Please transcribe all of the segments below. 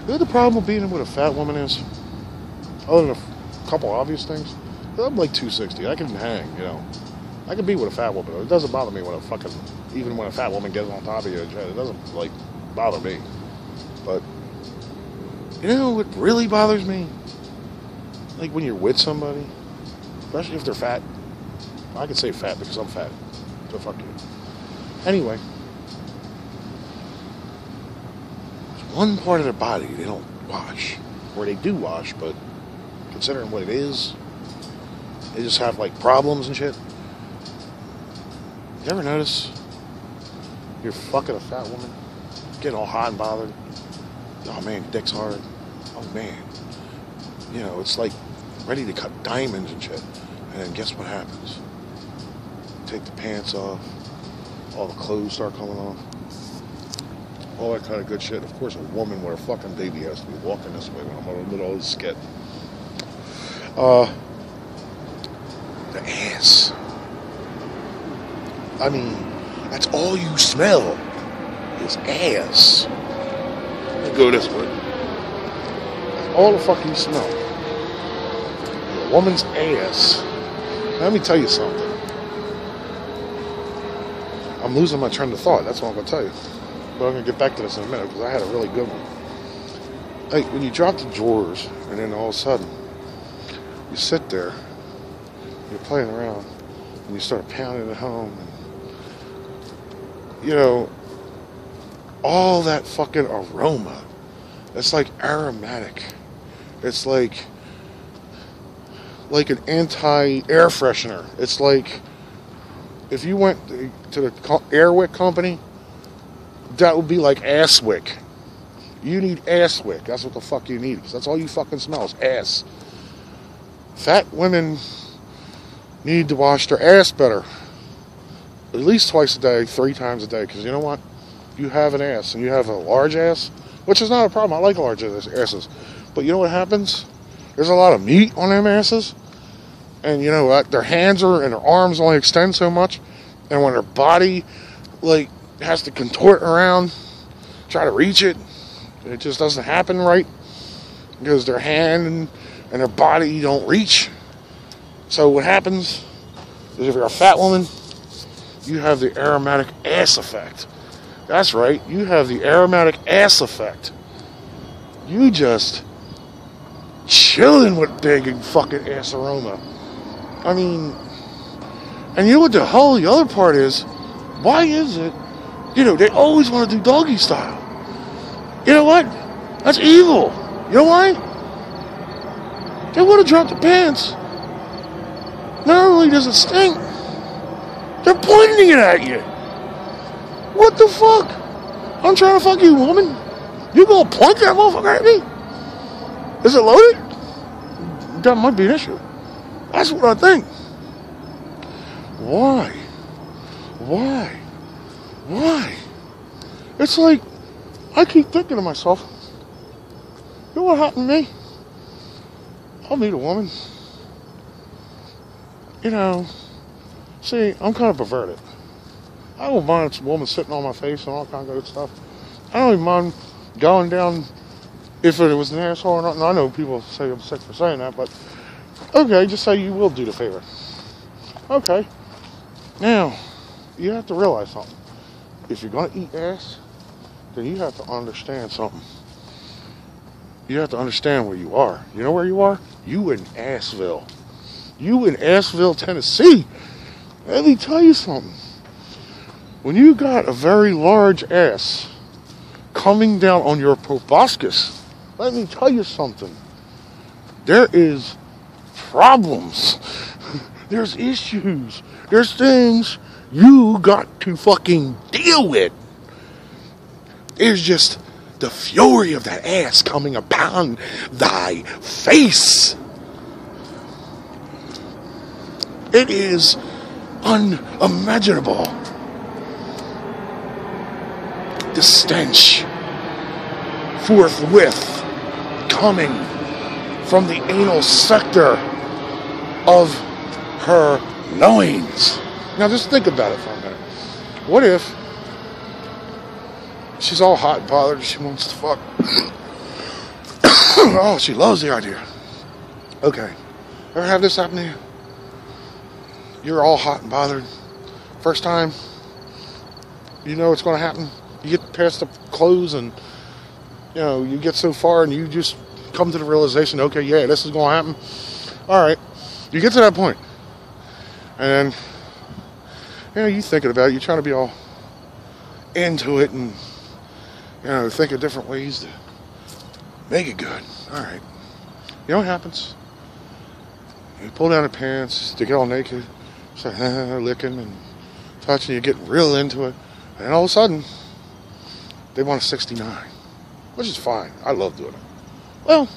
You know the problem with being with a fat woman is, other than a couple obvious things, I'm like 260. I can hang, you know. I can be with a fat woman. It doesn't bother me when even when a fat woman gets on top of you, it doesn't, like, bother me. But, you know what really bothers me? Like when you're with somebody, especially if they're fat. I can say fat because I'm fat. So fuck you. Anyway. There's one part of their body they don't wash. Or they do wash, but considering what it is, they just have like problems and shit. You ever notice you're fucking a fat woman, getting all hot and bothered? Oh man, dick's hard. Oh man. You know, it's like ready to cut diamonds and shit. And then guess what happens? Take the pants off, all the clothes start coming off, all that kind of good shit. Of course, a woman with a fucking baby has to be walking this way when I'm in the middle of this skit. The ass. I mean, that's all you smell is ass. Let's go this way. That's all the fuck you smell. A woman's ass. Now, let me tell you something. I'm losing my train of thought. That's what I'm going to tell you. But I'm going to get back to this in a minute because I had a really good one. Like, when you drop the drawers and then all of a sudden you sit there, you're playing around, and you start pounding at home, and, you know, all that fucking aroma. It's like aromatic. It's like an anti-air freshener. It's like if you went to the Airwick company, that would be like Asswick. You need Asswick. That's what the fuck you need. 'Cause that's all you fucking smell is ass. Fat women need to wash their ass better. At least twice a day, 3 times a day. Because you know what? You have an ass and you have a large ass, which is not a problem. I like large asses. But you know what happens? There's a lot of meat on them asses. And you know what? Their hands and their arms only extend so much. And when their body, like, has to contort around, try to reach it, it just doesn't happen right. Because their hand and their body don't reach. So what happens is if you're a fat woman, you have the aromatic ass effect. That's right. You have the aromatic ass effect. You just chilling with big fucking ass aroma. I mean, and you know what the whole the other part is? Why is it, you know, they always want to do doggy style. You know what? That's evil. You know why? They want to drop the pants. Not only does it stink, they're pointing it at you. What the fuck? I'm trying to fuck you, woman. You gonna point that motherfucker at me? Is it loaded? That might be an issue. That's what I think. Why? It's like, I keep thinking to myself, you know what happened to me? I'll meet a woman. You know, see, I'm kind of perverted. I don't mind a woman sitting on my face and all kind of good stuff. I don't even mind going down if it was an asshole or not. And I know people say I'm sick for saying that, but okay, just say you will do the favor. Okay. Now, you have to realize something. If you're going to eat ass, then you have to understand something. You have to understand where you are. You know where you are? You in Assville. You in Assville, Tennessee. Let me tell you something. When you got a very large ass coming down on your proboscis, let me tell you something. There is problems. There's issues. There's things you got to fucking deal with. There's just the fury of that ass coming upon thy face. It is unimaginable. The stench forthwith coming from the anal sector of her loins. Now just think about it for a minute. What if she's all hot and bothered and she wants to fuck? Oh, she loves the idea. Okay. Ever have this happen to you? You're all hot and bothered. First time, you know what's going to happen. You get past the clothes and, you get so far and you just come to the realization, okay, yeah, this is going to happen. All right. You get to that point. And then, you thinking about it. You're trying to be all into it and, think of different ways to make it good. All right. You know what happens? You pull down the pants, they get all naked, start licking and touching, you get real into it, and all of a sudden, they want a 69, which is fine. I love doing it. Well,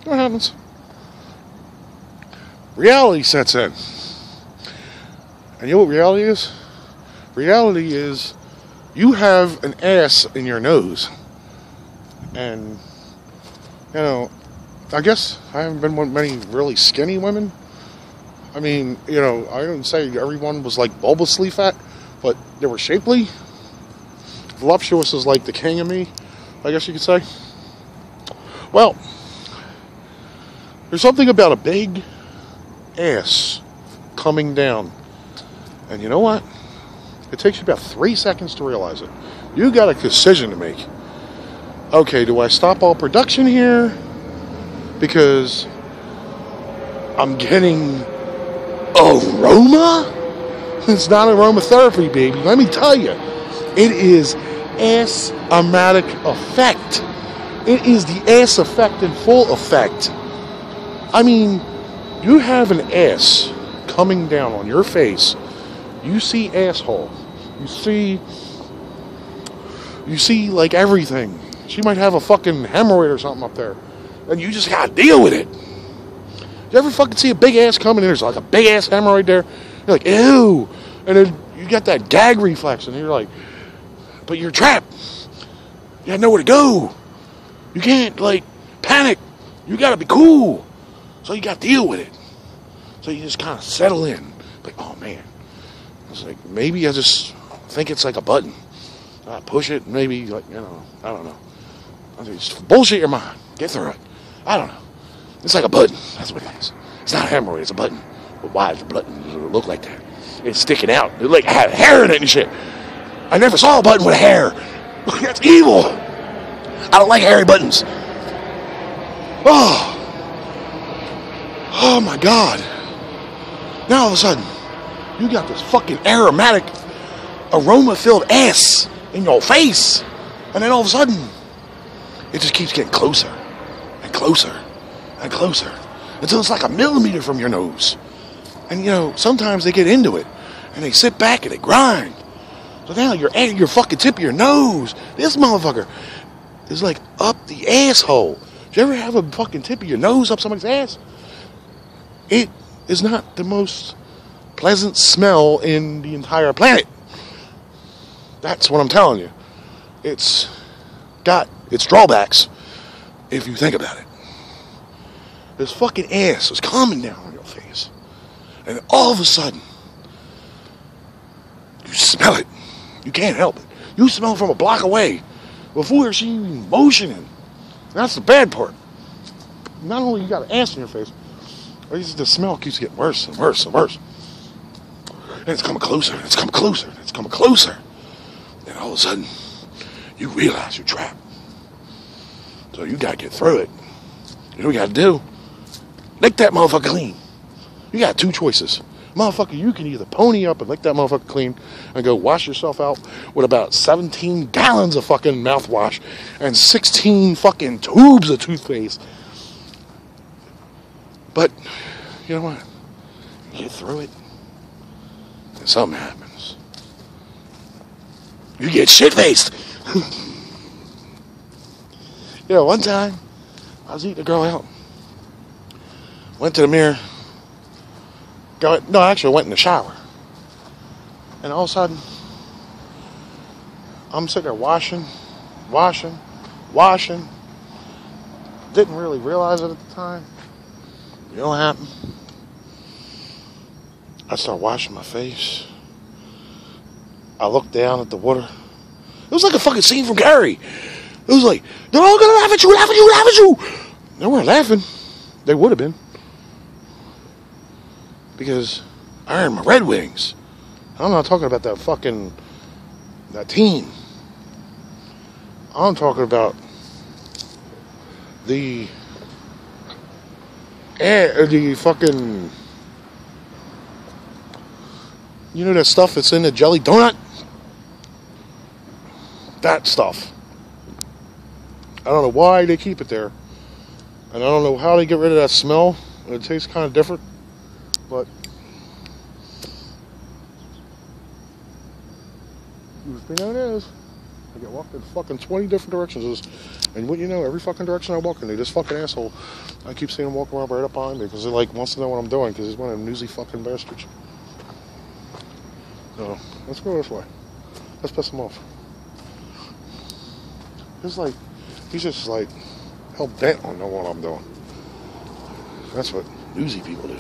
what happens? Reality sets in. And you know what reality is? Reality is you have an ass in your nose. And, I guess I haven't been with many really skinny women. I mean, I don't say everyone was like bulbously fat, but they were shapely. Voluptuous is like the king of me, I guess you could say. Well, there's something about a big ass coming down. And you know what? It takes you about 3 seconds to realize it. You got a decision to make. Okay, do I stop all production here? Because I'm getting aroma? It's not aromatherapy, baby. Let me tell you. It is ass-omatic effect. It is the ass effect in full effect. I mean, you have an ass coming down on your face. You see asshole. You see like everything. She might have a fucking hemorrhoid or something up there. And you just gotta deal with it. You ever fucking see a big ass coming and there's like a big ass hemorrhoid there? You're like, ew. And then you got that gag reflex and you're like, but you're trapped. You got nowhere to go. You can't, panic. You gotta be cool. So you gotta deal with it. So you just kind of settle in. Like, oh man. It's like, maybe I just think it's like a button. I push it, maybe, I don't know. Just bullshit your mind. Get through it. I don't know. It's like a button. That's what it is. It's not a hemorrhoid, it's a button. But why does the button look like that? It's sticking out. It like had hair in it and shit. I never saw a button with hair. That's evil. I don't like hairy buttons. Oh my God. Now all of a sudden, you got this fucking aromatic, aroma-filled ass in your face. And then all of a sudden, it just keeps getting closer and closer and closer until it's like a millimeter from your nose. And sometimes they get into it and they sit back and they grind. So now you're at your fucking tip of your nose. This motherfucker is like up the asshole. Did you ever have a fucking tip of your nose up somebody's ass? It is not the most pleasant smell in the entire planet. That's what I'm telling you. It's got its drawbacks if you think about it. This fucking ass is coming down on your face. And all of a sudden, you smell it. You can't help it. You smell it from a block away before she's even motioning. That's the bad part. Not only you got an ass in your face, but the smell keeps getting worse and worse and worse. And it's coming closer, and it's coming closer, and it's coming closer. And all of a sudden, you realize you're trapped. So you gotta get through it. You know what you gotta do? Lick that motherfucker clean. You got two choices. Motherfucker, you can either pony up and lick that motherfucker clean and go wash yourself out with about 17 gallons of fucking mouthwash and 16 fucking tubes of toothpaste. But, you know what? You get through it, and something happens. You get shit-faced. One time, I was eating a girl out. Went to the mirror. I went in the shower. And all of a sudden, I'm sitting there washing. Didn't really realize it at the time. You know what happened? I started washing my face. I looked down at the water. It was like a fucking scene from Gary. It was like, they're all gonna laugh at you. They weren't laughing. They would have been. Because I earned my Red Wings. I'm not talking about that team. I'm talking about the fucking, you know that stuff that's in the jelly donut? That stuff. I don't know why they keep it there. And I don't know how they get rid of that smell. It tastes kind of different. But you know it is. I get walked in fucking 20 different directions. And what you know, every fucking direction I walk in, this fucking asshole, I keep seeing him walk around right up behind me because he like wants to know what I'm doing because he's one of them newsy fucking bastards. So, let's go this way. Let's piss him off. He's just like hell bent on knowing what I'm doing. That's what newsy people do.